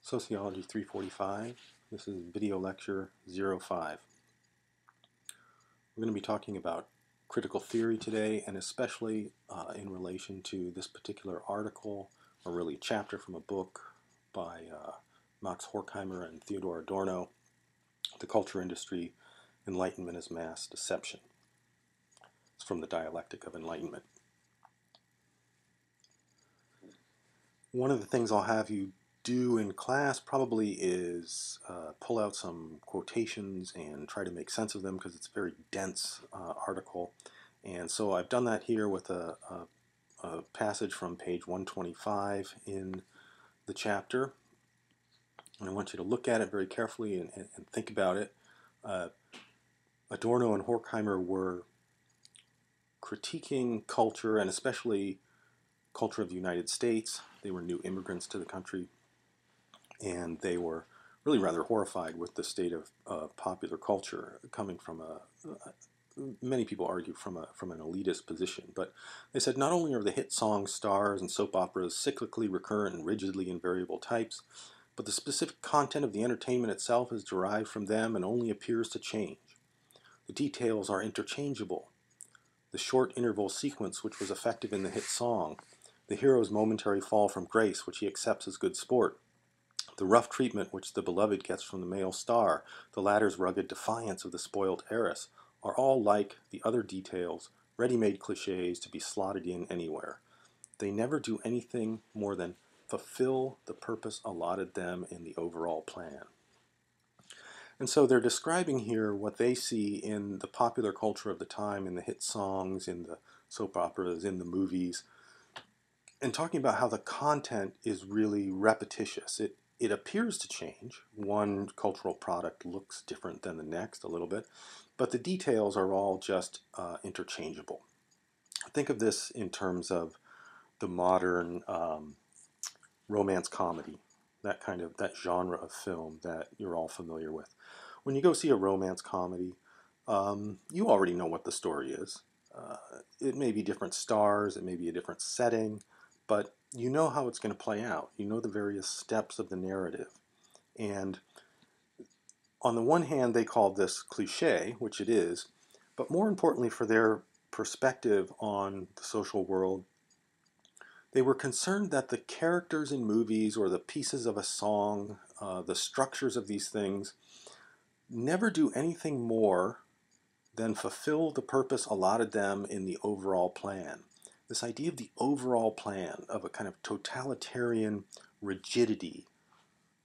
Sociology 345. This is video lecture 05. We're going to be talking about critical theory today, and especially in relation to this particular article, or really chapter from a book by Max Horkheimer and Theodor Adorno, The Culture Industry, Enlightenment as Mass Deception. It's from the Dialectic of Enlightenment. One of the things I'll have you do in class probably is pull out some quotations and try to make sense of them, because it's a very dense article. And so I've done that here with a passage from page 125 in the chapter. And I want you to look at it very carefully and think about it. Adorno and Horkheimer were critiquing culture, and especially culture of the United States. They were new immigrants to the country, and they were really rather horrified with the state of popular culture coming from many people argue from an elitist position. But they said not only are the hit songs, stars, and soap operas cyclically recurrent and rigidly invariable types, but the specific content of the entertainment itself is derived from them and only appears to change. The details are interchangeable. The short interval sequence which was effective in the hit song, the hero's momentary fall from grace which he accepts as good sport, the rough treatment which the beloved gets from the male star, the latter's rugged defiance of the spoiled heiress, are all like the other details, ready-made cliches to be slotted in anywhere. They never do anything more than fulfill the purpose allotted them in the overall plan. And so they're describing here what they see in the popular culture of the time, in the hit songs, in the soap operas, in the movies, and talking about how the content is really repetitious. It appears to change. One cultural product looks different than the next a little bit, but the details are all just interchangeable. Think of this in terms of the modern romance comedy, that genre of film that you're all familiar with. When you go see a romance comedy, you already know what the story is. It may be different stars, it may be a different setting, but you know how it's going to play out. You know the various steps of the narrative. And on the one hand, they call this cliche, which it is, but more importantly for their perspective on the social world, they were concerned that the characters in movies or the pieces of a song, the structures of these things, never do anything more than fulfill the purpose allotted them in the overall plan. This idea of the overall plan, of a kind of totalitarian rigidity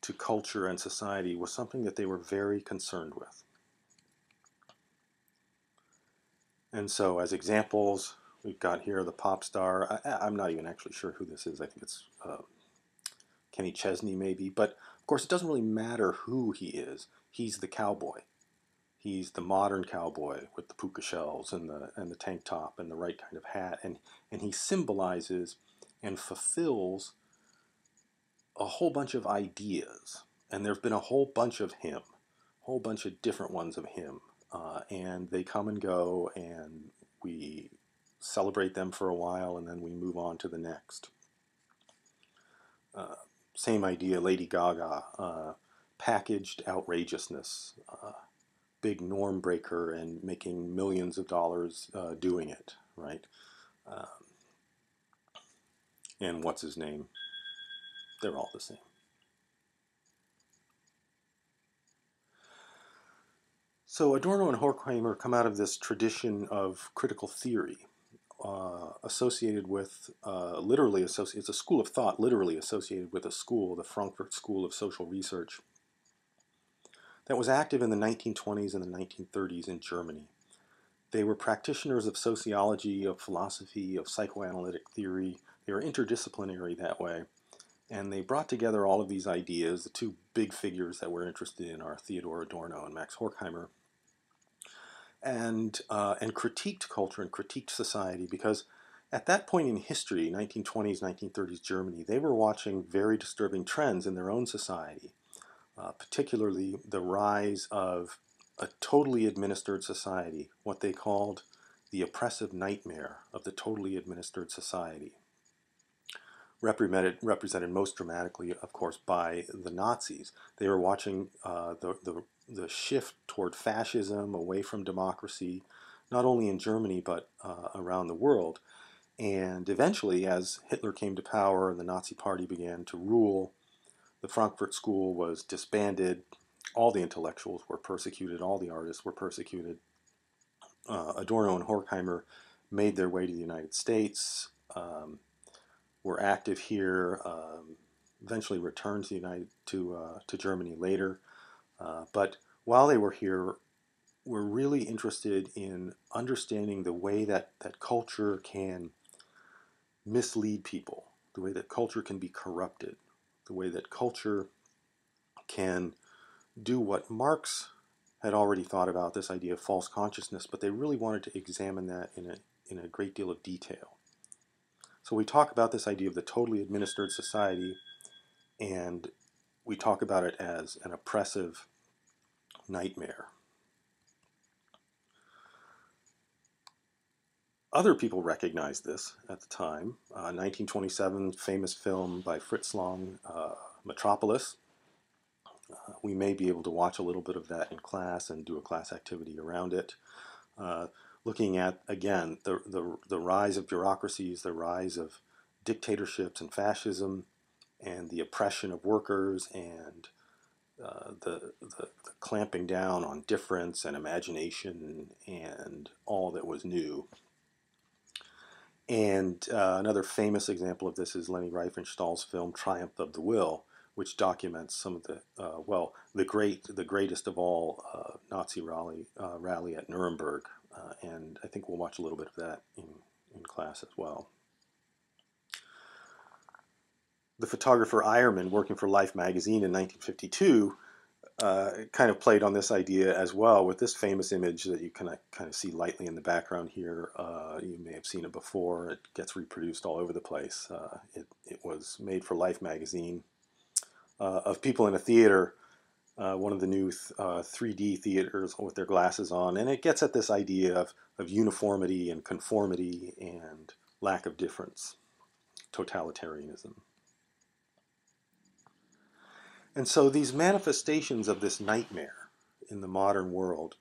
to culture and society, was something that they were very concerned with. And so as examples, we've got here the pop star. I'm not even actually sure who this is. I think it's Kenny Chesney maybe. But of course it doesn't really matter who he is. He's the cowboy. He's the modern cowboy with the puka shells and the tank top and the right kind of hat, and he symbolizes and fulfills a whole bunch of ideas. And there've been a whole bunch of him, a whole bunch of different ones of him, and they come and go, and we celebrate them for a while, and then we move on to the next. Same idea, Lady Gaga, packaged outrageousness. Big norm breaker and making millions of dollars doing it, right? And what's his name? They're all the same. So Adorno and Horkheimer come out of this tradition of critical theory, associated with, it's a school of thought literally associated with a school, the Frankfurt School of Social Research, that was active in the 1920s and the 1930s in Germany. They were practitioners of sociology, of philosophy, of psychoanalytic theory. They were interdisciplinary that way. And they brought together all of these ideas. The two big figures that we're interested in are Theodor Adorno and Max Horkheimer. And critiqued culture and critiqued society, because at that point in history, 1920s, 1930s Germany, they were watching very disturbing trends in their own society. Particularly the rise of a totally administered society, what they called the oppressive nightmare of the totally administered society, represented most dramatically, of course, by the Nazis. They were watching the shift toward fascism, away from democracy, not only in Germany but around the world. And eventually, as Hitler came to power and the Nazi Party began to rule, the Frankfurt School was disbanded. All the intellectuals were persecuted. All the artists were persecuted. Adorno and Horkheimer made their way to the United States, were active here, eventually returned to Germany later. But while they were here, were really interested in understanding the way that culture can mislead people, the way that culture can be corrupted, the way that culture can do what Marx had already thought about, this idea of false consciousness, but they really wanted to examine that in a great deal of detail. So we talk about this idea of the totally administered society, and we talk about it as an oppressive nightmare. Other people recognized this at the time. 1927, famous film by Fritz Lang, Metropolis. We may be able to watch a little bit of that in class and do a class activity around it. Looking at, again, the rise of bureaucracies, the rise of dictatorships and fascism, and the oppression of workers, and the clamping down on difference and imagination and all that was new. And another famous example of this is Leni Riefenstahl's film Triumph of the Will, which documents some of the greatest of all Nazi rally at Nuremberg, and I think we'll watch a little bit of that in class as well. The photographer Eiermann, working for Life magazine in 1952, kind of played on this idea as well with this famous image that you kind of see lightly in the background here. You may have seen it before. It gets reproduced all over the place. It was made for Life magazine of people in a theater, one of the new 3D theaters with their glasses on, and it gets at this idea of uniformity and conformity and lack of difference, totalitarianism. And so these manifestations of this nightmare in the modern world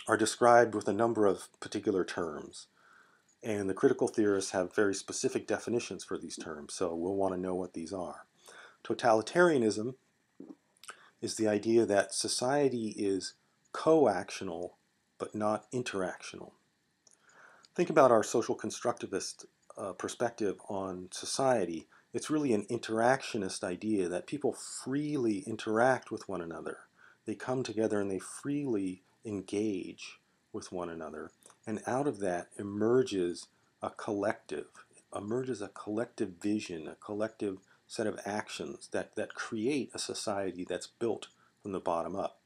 are described with a number of particular terms. And the critical theorists have very specific definitions for these terms, so we'll want to know what these are. Totalitarianism is the idea that society is coactional but not interactional. Think about our social constructivist perspective on society. It's really an interactionist idea that people freely interact with one another. They come together and they freely engage with one another. And out of that emerges a collective vision, a collective set of actions that create a society that's built from the bottom up.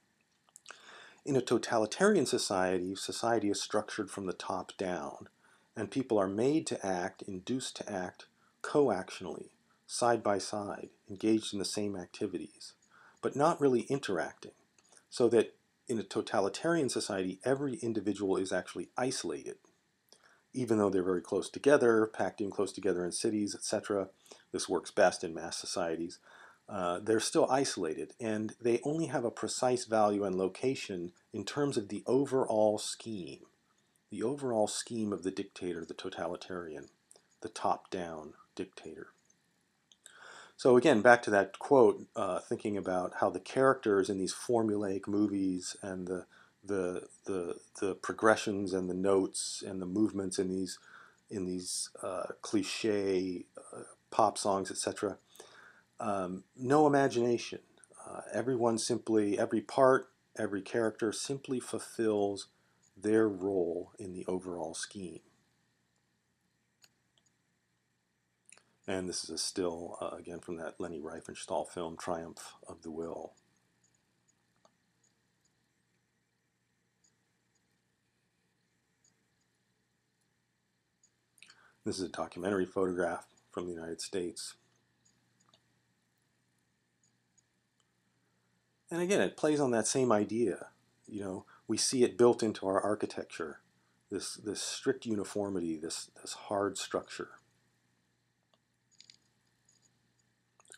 In a totalitarian society, society is structured from the top down, and people are made to act, induced to act coactionally, side by side, engaged in the same activities, but not really interacting. So that in a totalitarian society, every individual is actually isolated. Even though they're very close together, packed in close together in cities, etc., this works best in mass societies, they're still isolated, and they only have a precise value and location in terms of the overall scheme of the dictator, the totalitarian, the top-down dictator. So again, back to that quote, thinking about how the characters in these formulaic movies and the progressions and the notes and the movements in these cliche pop songs, etc. No imagination. Every part, every character simply fulfills their role in the overall scheme. And this is a still, again, from that Leni Riefenstahl film, Triumph of the Will. This is a documentary photograph from the United States. And again, it plays on that same idea. You know, we see it built into our architecture, this strict uniformity, this hard structure.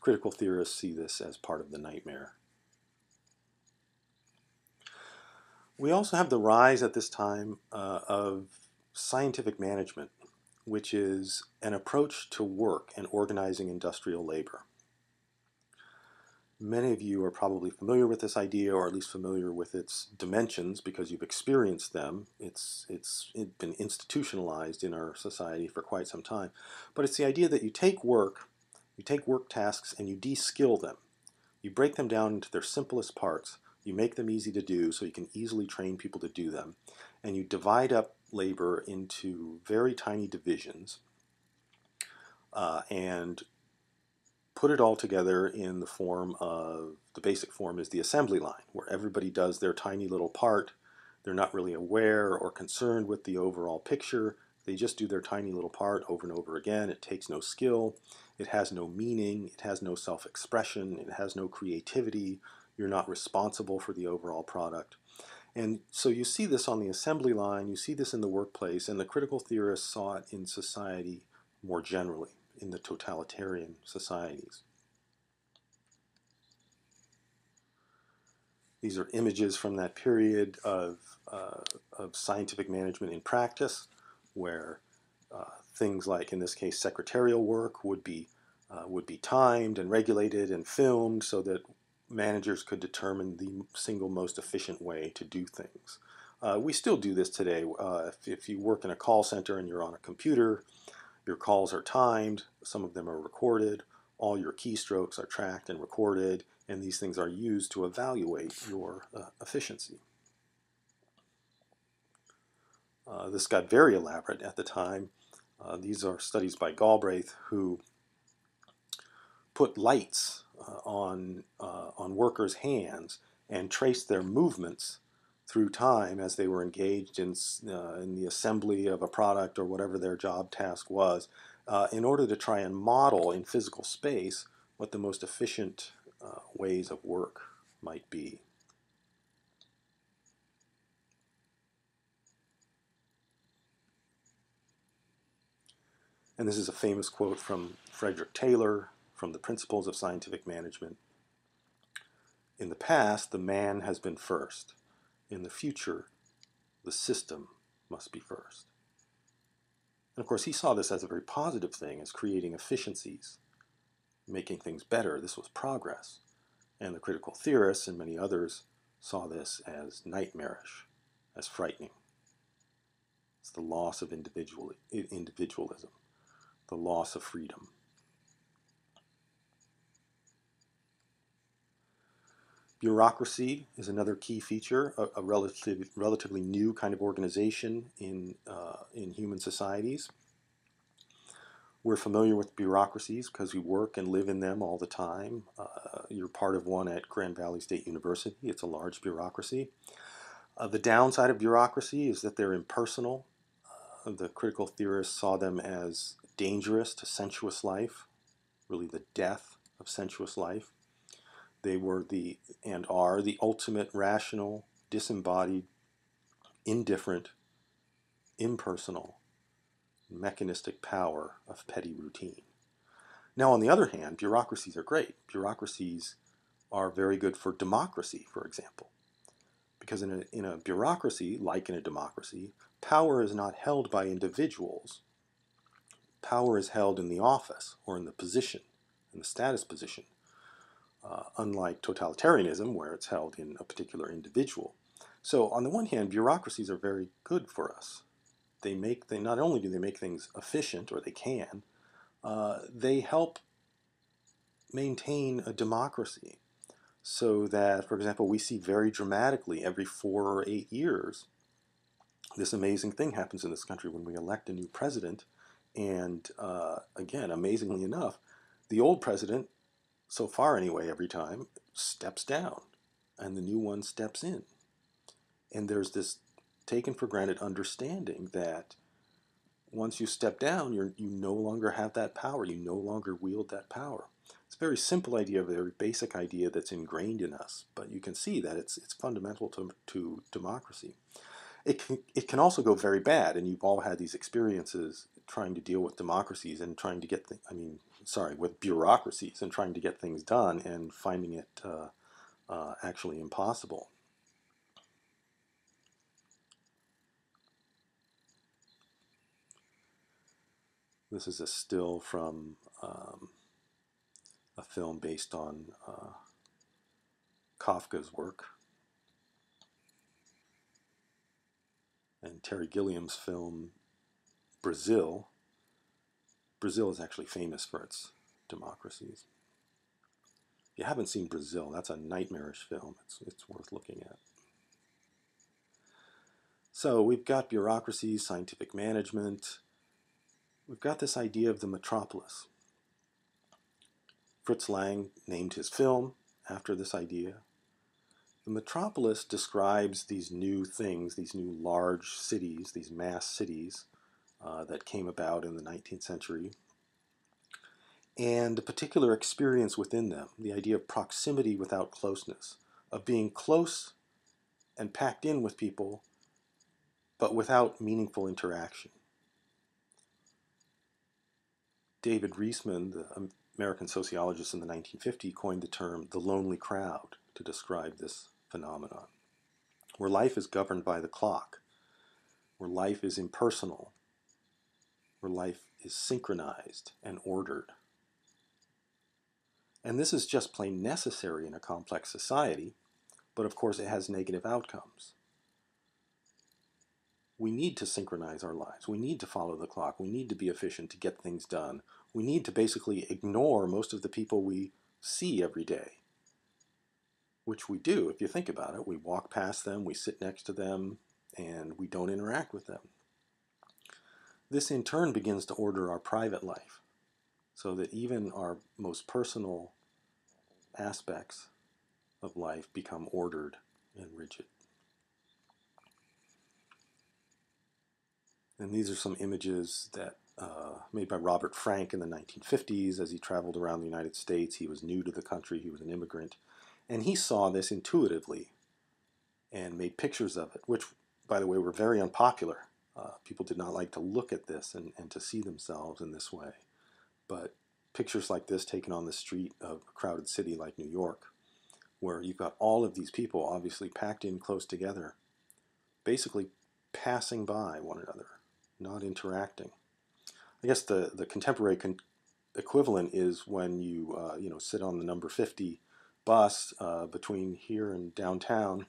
Critical theorists see this as part of the nightmare. We also have the rise at this time of scientific management, which is an approach to work and organizing industrial labor. Many of you are probably familiar with this idea, or at least familiar with its dimensions because you've experienced them. It's been institutionalized in our society for quite some time. But it's the idea that you take work tasks and you de-skill them. You break them down into their simplest parts. You make them easy to do so you can easily train people to do them. And you divide up labor into very tiny divisions and put it all together in the form of, the basic form is the assembly line, where everybody does their tiny little part. They're not really aware or concerned with the overall picture. They just do their tiny little part over and over again. It takes no skill. It has no meaning. It has no self-expression. It has no creativity. You're not responsible for the overall product. And so you see this on the assembly line. You see this in the workplace. And the critical theorists saw it in society more generally, in the totalitarian societies. These are images from that period of scientific management in practice, where things like, in this case, secretarial work would be timed and regulated and filmed so that managers could determine the single most efficient way to do things. We still do this today. If you work in a call center and you're on a computer, your calls are timed, some of them are recorded, all your keystrokes are tracked and recorded, and these things are used to evaluate your efficiency. This got very elaborate at the time. These are studies by Galbraith, who put lights on workers' hands and traced their movements through time as they were engaged in the assembly of a product or whatever their job task was, in order to try and model in physical space what the most efficient ways of work might be. And this is a famous quote from Frederick Taylor from the Principles of Scientific Management. In the past, the man has been first. In the future, the system must be first. And of course, he saw this as a very positive thing, as creating efficiencies, making things better. This was progress. And the critical theorists and many others saw this as nightmarish, as frightening. It's the loss of individualism, the loss of freedom. Bureaucracy is another key feature, a relatively new kind of organization in human societies. We're familiar with bureaucracies because we work and live in them all the time. You're part of one at Grand Valley State University. It's a large bureaucracy. The downside of bureaucracy is that they're impersonal. The critical theorists saw them as dangerous to sensuous life, really the death of sensuous life. They were and are the ultimate rational, disembodied, indifferent, impersonal, mechanistic power of petty routine. Now, on the other hand, bureaucracies are great. Bureaucracies are very good for democracy, for example. Because in a bureaucracy, like in a democracy, power is not held by individuals. Power is held in the office or in the position, in the status position. Unlike totalitarianism, where it's held in a particular individual. So on the one hand, bureaucracies are very good for us. They not only do they make things efficient, or they can, they help maintain a democracy. So that, for example, we see very dramatically every 4 or 8 years, this amazing thing happens in this country when we elect a new president. And again, amazingly enough, the old president, so far anyway, every time, steps down and the new one steps in. And there's this taken for granted understanding that once you step down, you no longer have that power. You no longer wield that power. It's a very simple idea, a very basic idea that's ingrained in us, but you can see that it's fundamental to democracy. It can also go very bad, and you've all had these experiences trying to deal with democracies and trying to get sorry, with bureaucracies and trying to get things done and finding it actually impossible. This is a still from a film based on Kafka's work. And Terry Gilliam's film Brazil. Brazil is actually famous for its democracies. If you haven't seen Brazil, that's a nightmarish film. It's worth looking at. So we've got bureaucracies, scientific management. We've got this idea of the metropolis. Fritz Lang named his film after this idea. The metropolis describes these new things, these new large cities, these mass cities that came about in the 19th century, and a particular experience within them, the idea of proximity without closeness, of being close and packed in with people, but without meaningful interaction. David Reisman, the American sociologist in the 1950s, coined the term the lonely crowd to describe this phenomenon, where life is governed by the clock, where life is impersonal, where life is synchronized and ordered. And this is just plain necessary in a complex society, but of course it has negative outcomes. We need to synchronize our lives. We need to follow the clock. We need to be efficient to get things done. We need to basically ignore most of the people we see every day, which we do if you think about it. We walk past them, we sit next to them, and we don't interact with them. This in turn begins to order our private life, so that even our most personal aspects of life become ordered and rigid. And these are some images that made by Robert Frank in the 1950s as he traveled around the United States. He was new to the country, he was an immigrant, and he saw this intuitively and made pictures of it, which, by the way, were very unpopular. People did not like to look at this and to see themselves in this way. But pictures like this taken on the street of a crowded city like New York, where you've got all of these people obviously packed in close together, basically passing by one another, not interacting. I guess the contemporary equivalent is when you sit on the number 50 bus between here and downtown,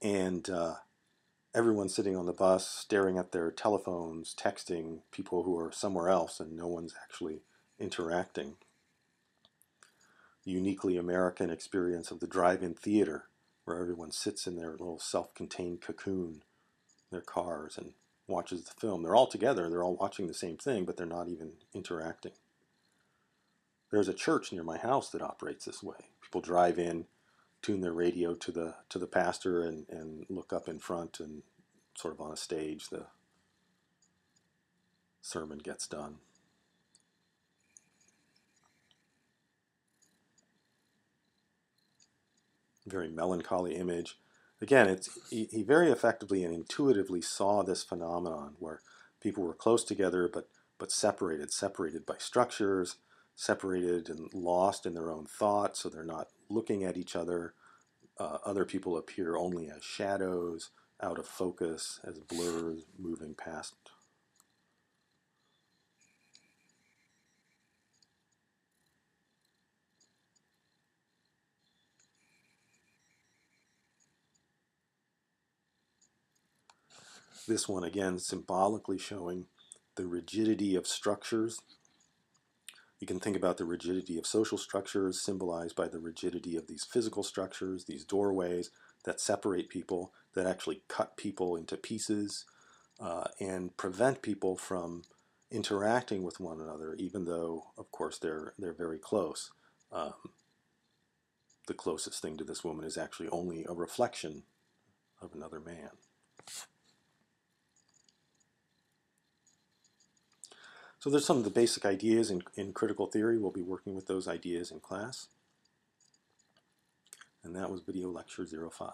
and everyone's sitting on the bus staring at their telephones, texting people who are somewhere else, and no one's actually interacting. The uniquely American experience of the drive-in theater, where everyone sits in their little self-contained cocoon, their cars, and watches the film. They're all together, they're all watching the same thing, but they're not even interacting. There's a church near my house that operates this way. People drive in, tune their radio to the pastor, and look up in front, and sort of on a stage the sermon gets done. Very melancholy image. Again, he very effectively and intuitively saw this phenomenon where people were close together but separated by structures, separated and lost in their own thoughts, so they're not looking at each other. Other people appear only as shadows, out of focus, as blurs moving past. This one again symbolically showing the rigidity of structures. You can think about the rigidity of social structures symbolized by the rigidity of these physical structures, these doorways that separate people, that actually cut people into pieces and prevent people from interacting with one another, even though, of course, they're very close. The closest thing to this woman is actually only a reflection of another man. So there's some of the basic ideas in critical theory. We'll be working with those ideas in class. And that was video lecture 05.